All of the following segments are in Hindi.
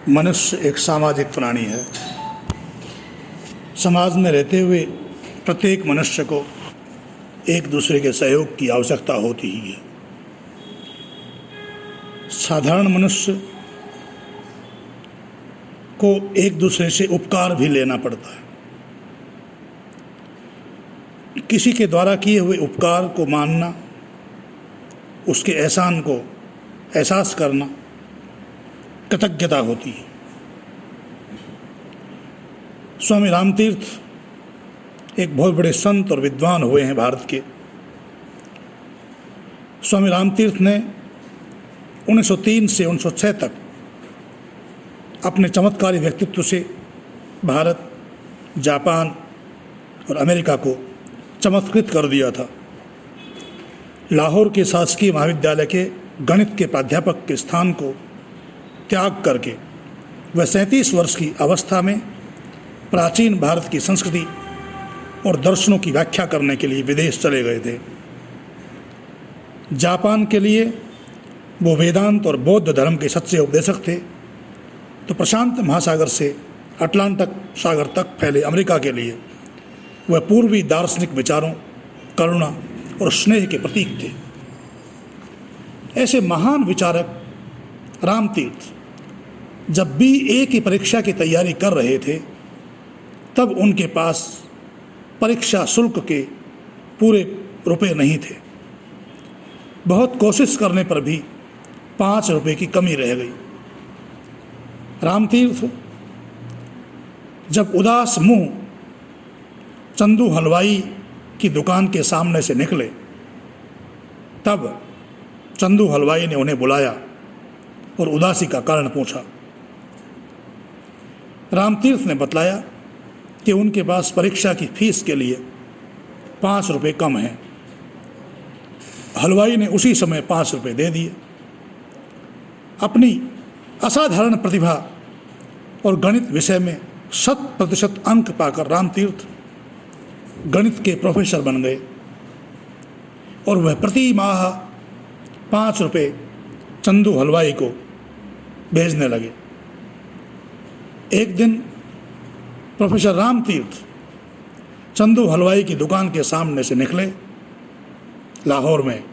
मनुष्य एक सामाजिक प्राणी है। समाज में रहते हुए प्रत्येक मनुष्य को एक दूसरे के सहयोग की आवश्यकता होती ही है। साधारण मनुष्य को एक दूसरे से उपकार भी लेना पड़ता है। किसी के द्वारा किए हुए उपकार को मानना, उसके एहसान को एहसास करना कृतज्ञता होती है। स्वामी रामतीर्थ एक बहुत बड़े संत और विद्वान हुए हैं भारत के। स्वामी रामतीर्थ ने 1903 से 1906 तक अपने चमत्कारी व्यक्तित्व से भारत, जापान और अमेरिका को चमत्कृत कर दिया था। लाहौर के शासकीय महाविद्यालय के गणित के प्राध्यापक के स्थान को त्याग करके वह 37 वर्ष की अवस्था में प्राचीन भारत की संस्कृति और दर्शनों की व्याख्या करने के लिए विदेश चले गए थे। जापान के लिए वो वेदांत और बौद्ध धर्म के सच्चे उपदेशक थे, तो प्रशांत महासागर से अटलांटिक सागर तक फैले अमेरिका के लिए वह पूर्वी दार्शनिक विचारों, करुणा और स्नेह के प्रतीक थे। ऐसे महान विचारक रामतीर्थ जब BA की परीक्षा की तैयारी कर रहे थे, तब उनके पास परीक्षा शुल्क के पूरे रुपए नहीं थे। बहुत कोशिश करने पर भी 5 रुपए की कमी रह गई। रामतीर्थ जब उदास मुंह चंदू हलवाई की दुकान के सामने से निकले, तब चंदू हलवाई ने उन्हें बुलाया और उदासी का कारण पूछा। रामतीर्थ ने बतलाया कि उनके पास परीक्षा की फीस के लिए 5 रुपये कम हैं। हलवाई ने उसी समय 5 रुपये दे दिए। अपनी असाधारण प्रतिभा और गणित विषय में 100% अंक पाकर रामतीर्थ गणित के प्रोफेसर बन गए और वह प्रति माह 5 रुपये चंदू हलवाई को भेजने लगे। एक दिन प्रोफेसर रामतीर्थ चंदू हलवाई की दुकान के सामने से निकले लाहौर में।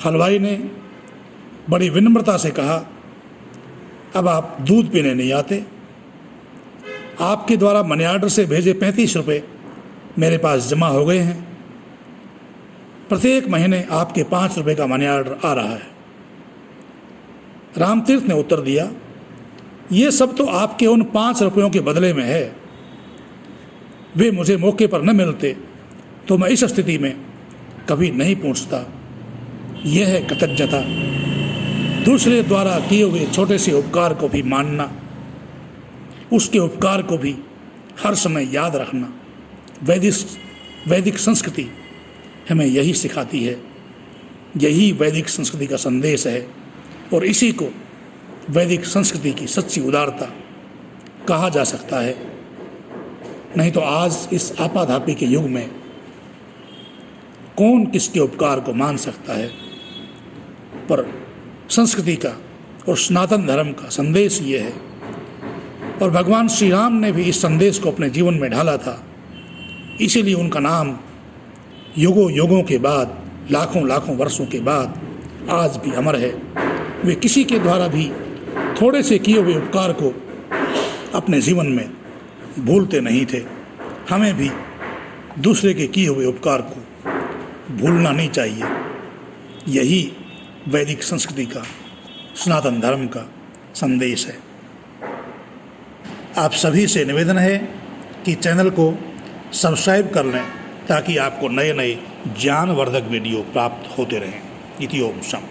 हलवाई ने बड़ी विनम्रता से कहा, अब आप दूध पीने नहीं आते? आपके द्वारा मनी आर्डर से भेजे 35 रुपये मेरे पास जमा हो गए हैं। प्रत्येक महीने आपके 5 रुपये का मनी आर्डर आ रहा है। रामतीर्थ ने उत्तर दिया, ये सब तो आपके उन 5 रुपयों के बदले में है। वे मुझे मौके पर न मिलते तो मैं इस स्थिति में कभी नहीं पहुंचता। यह है कृतज्ञता। दूसरे द्वारा किए हुए छोटे से उपकार को भी मानना, उसके उपकार को भी हर समय याद रखना। वैदिक संस्कृति हमें यही सिखाती है। यही वैदिक संस्कृति का संदेश है और इसी को वैदिक संस्कृति की सच्ची उदारता कहा जा सकता है। नहीं तो आज इस आपाधापी के युग में कौन किसके उपकार को मान सकता है। पर संस्कृति का और सनातन धर्म का संदेश ये है, और भगवान श्री राम ने भी इस संदेश को अपने जीवन में ढाला था। इसीलिए उनका नाम युगों युगों के बाद, लाखों लाखों वर्षों के बाद आज भी अमर है। वे किसी के द्वारा भी थोड़े से किए हुए उपकार को अपने जीवन में भूलते नहीं थे। हमें भी दूसरे के किए हुए उपकार को भूलना नहीं चाहिए। यही वैदिक संस्कृति का, सनातन धर्म का संदेश है। आप सभी से निवेदन है कि चैनल को सब्सक्राइब कर लें, ताकि आपको नए नए ज्ञानवर्धक वीडियो प्राप्त होते रहें। इति ओम शम।